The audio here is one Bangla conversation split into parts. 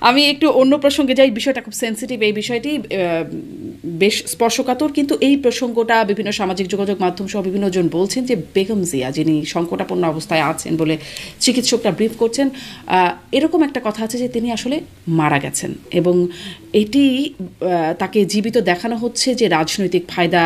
আমি একটু অন্য প্রসঙ্গে যাই, বিষয়টা খুব সেন্সিটিভ, এই বিষয়টি বেশ স্পর্শকাতর, কিন্তু এই প্রসঙ্গটা বিভিন্ন সামাজিক যোগাযোগ মাধ্যম সহ বিভিন্ন জন বলছেন যে বেগম জিয়া যিনি সংকটাপন্ন অবস্থায় আছেন বলে চিকিৎসকরা ব্রিফ করছেন, এরকম একটা কথা আছে যে তিনি আসলে মারা গেছেন, এবং এটি তাকে জীবিত দেখানো হচ্ছে যে রাজনৈতিক ফায়দা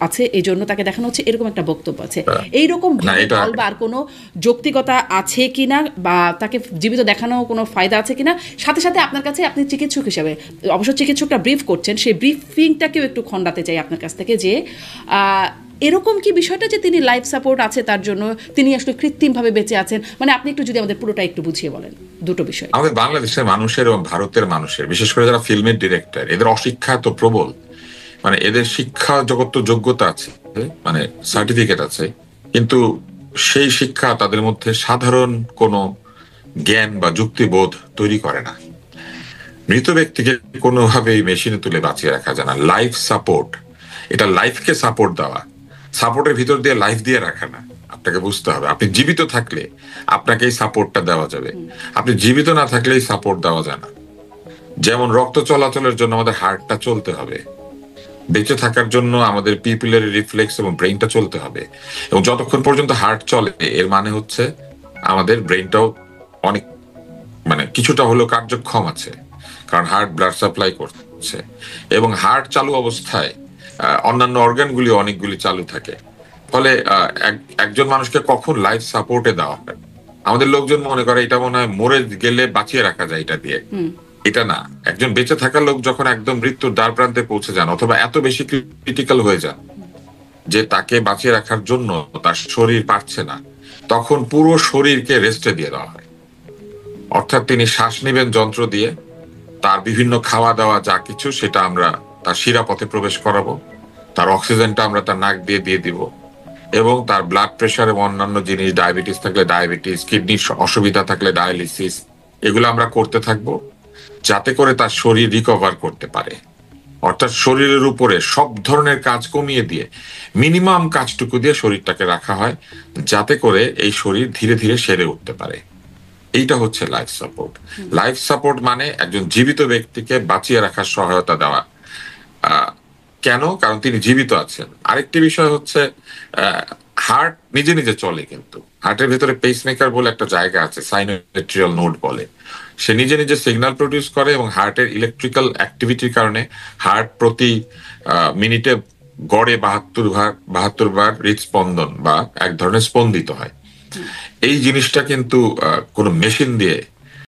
আছে, এই জন্য তাকে দেখানো হচ্ছে, এরকম একটা বক্তব্য আছে। এইরকম ভাবে বলবার কোনো যৌক্তিকতা আছে কিনা, বা তাকে জীবিত দেখানো কোনো ফায়দা আছে কিনা, সাথে সাথে আপনার কাছে, আপনি চিকিৎসক হিসেবে, অবশ্য চিকিৎসকরা ব্রিফ করছেন, সেই ব্রিফিংটাকেও একটু খণ্ডাতে চাই আপনার কাছ থেকে, যে এরকম কি বিষয়টা যে তিনি লাইফ সাপোর্ট আছে তার জন্য তিনি আসলে কৃত্রিমভাবে বেঁচে আছেন, মানে আপনি একটু যদি আমাদের পুরোটা একটু বুঝিয়ে বলেন দুটো বিষয়। আমাদের বাংলাদেশের মানুষের এবং ভারতের মানুষের, বিশেষ করে যারা ফিল্মের ডিরেক্টর, এদের অশিক্ষা তো প্রবল। মানে এদের শিক্ষা জগৎ যোগ্যতা আছে, মানে সার্টিফিকেট আছে, কিন্তু সেই শিক্ষা তাদের মধ্যে সাধারণ কোনো জ্ঞান বা যুক্তিবোধ তৈরি করে না। মৃত ব্যক্তিকে কোনোভাবেই মেশিনে তুলে বাঁচিয়ে রাখা যায় না। লাইফ সাপোর্ট, এটা লাইফকে সাপোর্ট দেওয়া, সাপোর্টের ভিতর দিয়ে লাইফ দিয়ে রাখা না। আপনাকে বুঝতে হবে, আপনি জীবিত থাকলে আপনাকে এই সাপোর্টটা দেওয়া যাবে, আপনি জীবিত না থাকলে এই সাপোর্ট দেওয়া যায় না। যেমন রক্ত চলাচলের জন্য আমাদের হার্টটা চলতে হবে, বেঁচে থাকার জন্য আমাদের পিপিলারি রিফ্লেক্স এবং ব্রেইনটা চলতে হবে, এবং যতক্ষণ পর্যন্ত হার্ট চলে এর মানে হচ্ছে আমাদের ব্রেইনটাও অনেক, মানে কিছুটা হলেও কার্যক্ষম আছে, কারণ হার্ট ব্লাড সাপ্লাই করছে, এবং হার্ট চালু অবস্থায় অন্যান্য অর্গানগুলি অনেকগুলি চালু থাকে। ফলে একজন মানুষকে কখন লাইফ সাপোর্টে দেওয়া হয়, আমাদের লোকজন মনে করে এটা মনে হয় মরে গেলে বাঁচিয়ে রাখা যায় এটা দিয়ে। এটা না, একজন বেঁচে থাকা লোক যখন একদম মৃত্যুর দ্বার প্রান্তে পৌঁছে যান, অথবা এত বেশি ক্রিটিক্যাল হয়ে যান যে তাকে বাঁচিয়ে রাখার জন্য তার শরীর পারছে না, তখন পুরো শরীরকে রেস্টে দিয়ে দেওয়া হয়। অর্থাৎ তিনি শ্বাস নেবেন যন্ত্র দিয়ে, তার বিভিন্ন খাওয়া দাওয়া যা কিছু সেটা আমরা তার শিরাপথে প্রবেশ করাবো, তার অক্সিজেনটা আমরা তার নাক দিয়ে দিয়ে দিব, এবং তার ব্লাড প্রেশার এবং অন্যান্য জিনিস, ডায়াবেটিস থাকলে ডায়াবেটিস, কিডনির অসুবিধা থাকলে ডায়ালিসিস, এগুলো আমরা করতে থাকবো, যাতে করে তার শরীর রিকভার করতে পারে। অর্থাৎ শরীরের উপরে সব ধরনের কাজ কমিয়ে দিয়ে মিনিমাম কাজটুকু দিয়ে শরীরটাকে রাখা হয়, যাতে করে এই শরীর ধীরে ধীরে সেরে উঠতে পারে। এইটা হচ্ছে লাইফ সাপোর্ট। লাইফ সাপোর্ট মানে একজন জীবিত ব্যক্তিকে বাঁচিয়ে রাখার সহায়তা দেওয়া। কেন? কারণ তিনি জীবিত আছেন। আরেকটি বিষয় হচ্ছে হার্ট নিজে নিজে চলে, কিন্তু হার্টের ভেতরে পেসমেকার বলে একটা জায়গা আছে, সাইনোমেট্রিয়াল নোড বলে, সে নিজে নিজে সিগন্যাল প্রডিউস করে, এবং হার্টের ইলেকট্রিক্যাল অ্যাক্টিভিটির কারণে হার্ট প্রতি মিনিটে গড়ে 72 বার হৃদস্পন্দন বা এক ধরনের স্পন্দিত হয়। এই জিনিসটা কিন্তু কোনো মেশিন দিয়ে